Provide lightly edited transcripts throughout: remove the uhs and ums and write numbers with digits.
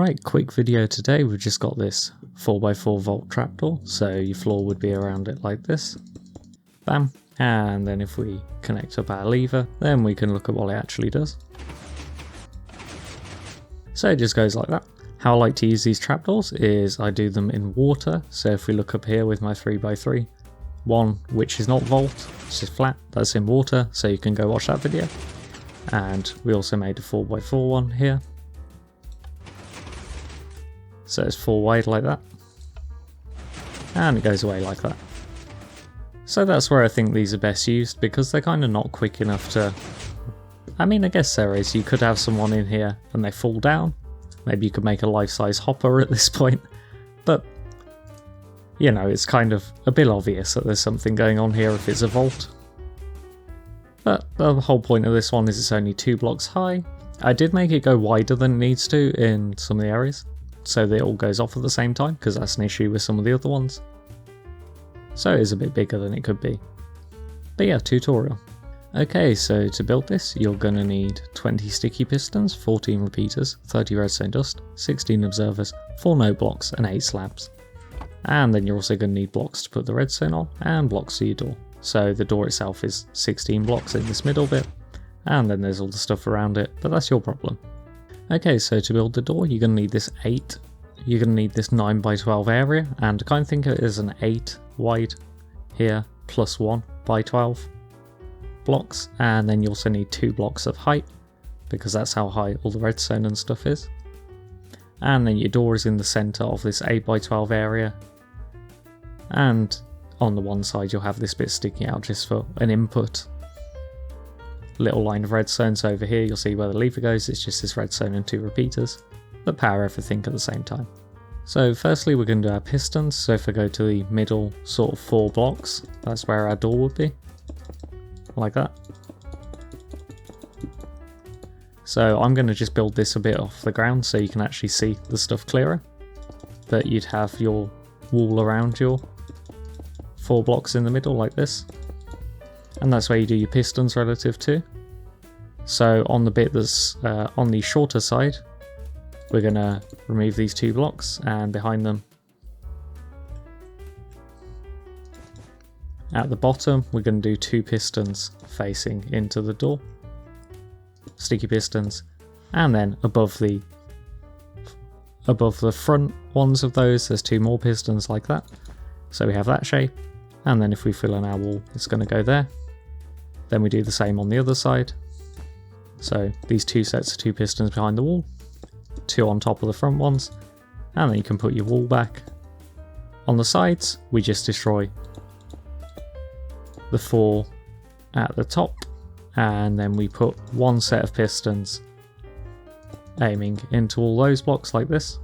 Right, quick video today. We've just got this 4x4 volt trapdoor, so your floor would be around it like this. Bam. And then if we connect up our lever, then we can look at what it actually does. So it just goes like that. How I like to use these trapdoors is I do them in water. So if we look up here with my 3x3, one which is not volt, it's just flat, that's in water, so you can go watch that video. And we also made a 4x4 one here. So it's 4 wide like that. And it goes away like that. So that's where I think these are best used, because they're kind of not quick enough to... I mean, I guess there is. You could have someone in here and they fall down. Maybe you could make a life-size hopper at this point. But, you know, it's kind of a bit obvious that there's something going on here if it's a vault. But the whole point of this one is it's only 2 blocks high. I did make it go wider than it needs to in some of the areas, so that it all goes off at the same time, because that's an issue with some of the other ones. So it is a bit bigger than it could be. But yeah, tutorial. Okay, so to build this, you're going to need 20 sticky pistons, 14 repeaters, 30 redstone dust, 16 observers, 4 note blocks, and 8 slabs. And then you're also going to need blocks to put the redstone on, and blocks to your door. So the door itself is 16 blocks in this middle bit, and then there's all the stuff around it, but that's your problem. Okay, so to build the door, you're going to need this 8. You're going to need this 9x12 area, and I kind of think of it as an 8 wide here, plus 1x12 blocks, and then you also need 2 blocks of height, because that's how high all the redstone and stuff is. And then your door is in the center of this 8x12 area, and on the one side you'll have this bit sticking out just for an input. Little line of redstone, so over here you'll see where the lever goes, it's just this redstone and 2 repeaters that power everything at the same time. So firstly we're going to do our pistons, so if I go to the middle sort of 4 blocks, that's where our door would be, like that. So I'm going to just build this a bit off the ground so you can actually see the stuff clearer, but you'd have your wall around your 4 blocks in the middle like this. And that's where you do your pistons relative to. So on the bit that's on the shorter side, we're going to remove these 2 blocks, and behind them at the bottom we're going to do 2 pistons facing into the door. Sticky pistons. And then above the front ones of those there's 2 more pistons like that. So we have that shape. And then if we fill in our wall, it's going to go there. Then we do the same on the other side. So these 2 sets of 2 pistons behind the wall, 2 on top of the front ones, and then you can put your wall back. On the sides, we just destroy the 4 at the top, and then we put 1 set of pistons aiming into all those blocks like this.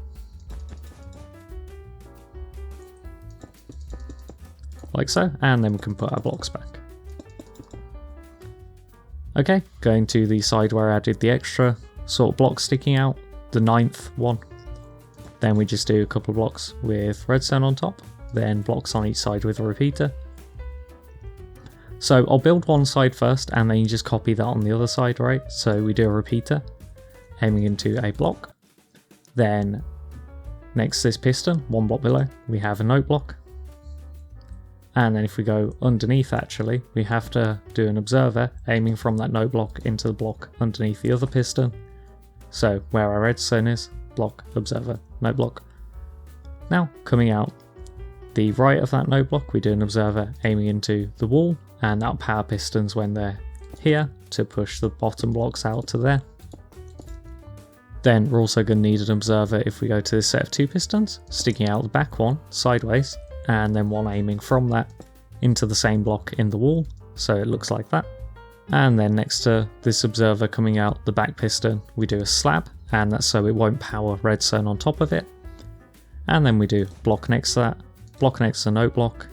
Like so, and then we can put our blocks back. Okay, going to the side where I did the extra sort of block sticking out, the 9th one. Then we just do a couple of blocks with redstone on top, then blocks on each side with a repeater. So I'll build one side first, and then you just copy that on the other side, right? So we do a repeater, aiming into a block. Then next to this piston, 1 block below, we have a note block. And then if we go underneath, actually, we have to do an observer aiming from that note block into the block underneath the other piston. So where our redstone is, block, observer, note block. Now coming out the right of that note block, we do an observer aiming into the wall, and that'll power pistons when they're here to push the bottom blocks out to there. Then we're also going to need an observer if we go to this set of 2 pistons, sticking out the back one sideways, and then one aiming from that into the same block in the wall, so it looks like that. And then next to this observer coming out the back piston, we do a slab, and that's so it won't power redstone on top of it. And then we do block next to that, block next to the note block.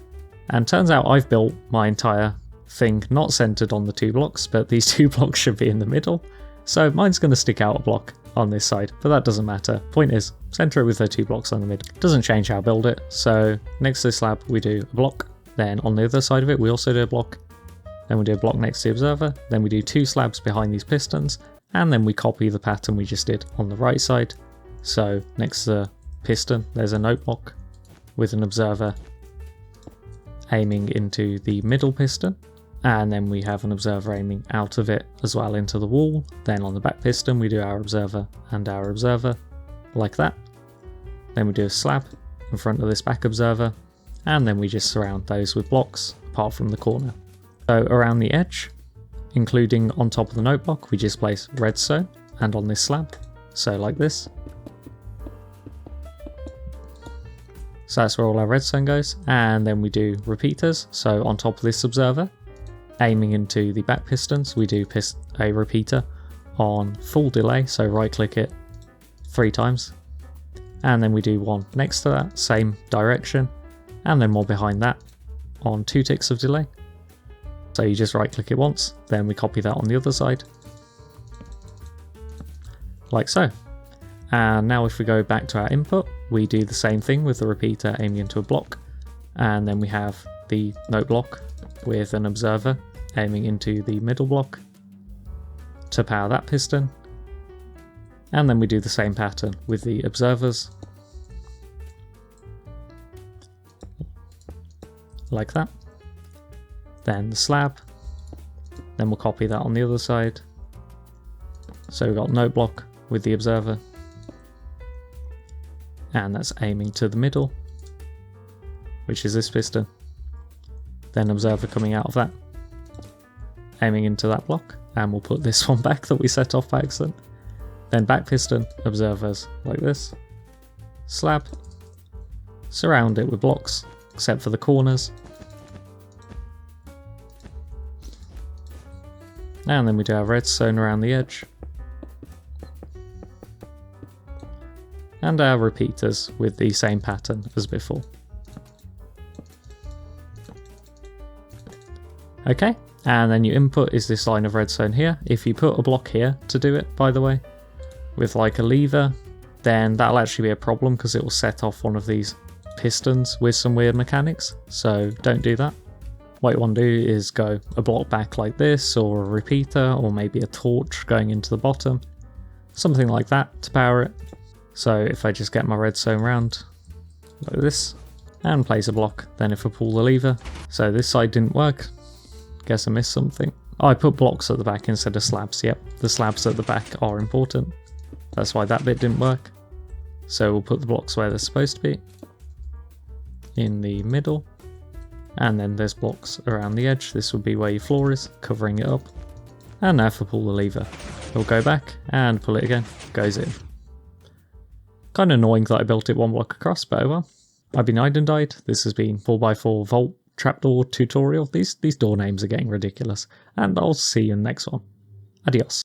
And turns out I've built my entire thing not centered on the 2 blocks, but these 2 blocks should be in the middle. So mine's going to stick out a block on this side, but that doesn't matter. Point is, center it with the 2 blocks on the middle. Doesn't change how I build it. So next to this slab we do a block, then on the other side of it we also do a block, then we do a block next to the observer, then we do 2 slabs behind these pistons, and then we copy the pattern we just did on the right side, So next to the piston there's a note block with an observer aiming into the middle piston, and then we have an observer aiming out of it as well into the wall. Then on the back piston we do our observer and our observer like that. Then we do a slab in front of this back observer, and then we just surround those with blocks apart from the corner. So around the edge, including on top of the note block, we just place redstone, and on this slab, so like this. So that's where all our redstone goes, and then we do repeaters. So on top of this observer, aiming into the back pistons, we do a repeater on full delay, so right click it 3 times, and then we do one next to that, same direction, and then more behind that on 2 ticks of delay. So you just right click it once, then we copy that on the other side, like so. And now if we go back to our input, we do the same thing with the repeater aiming into a block, and then we have the note block with an observer aiming into the middle block to power that piston, and then we do the same pattern with the observers like that. Then the slab, then we'll copy that on the other side. So we've got note block with the observer, and that's aiming to the middle, which is this piston. Then observer coming out of that, aiming into that block, and we'll put this one back that we set off by accident. Then back piston, observers like this, slab, surround it with blocks except for the corners, and then we do our redstone around the edge, and our repeaters with the same pattern as before. Okay, and then your input is this line of redstone here. If you put a block here to do it, by the way, with like a lever, then that'll actually be a problem because it will set off one of these pistons with some weird mechanics, so don't do that. What you want to do is go a block back like this, or a repeater, or maybe a torch going into the bottom, something like that to power it. So if I just get my redstone round like this and place a block, then if I pull the lever, so this side didn't work, guess I missed something. Oh, I put blocks at the back instead of slabs. Yep, the slabs at the back are important, that's why that bit didn't work. So we'll put the blocks where they're supposed to be, in the middle, and then there's blocks around the edge. This would be where your floor is, covering it up. And now if I pull the lever, it'll go back, and pull it again, goes in. Kind of annoying that I built it 1 block across, but oh well. I've been Died. This has been 4x4 Vault Trapdoor tutorial. These door names are getting ridiculous, and I'll see you in the next one. Adios.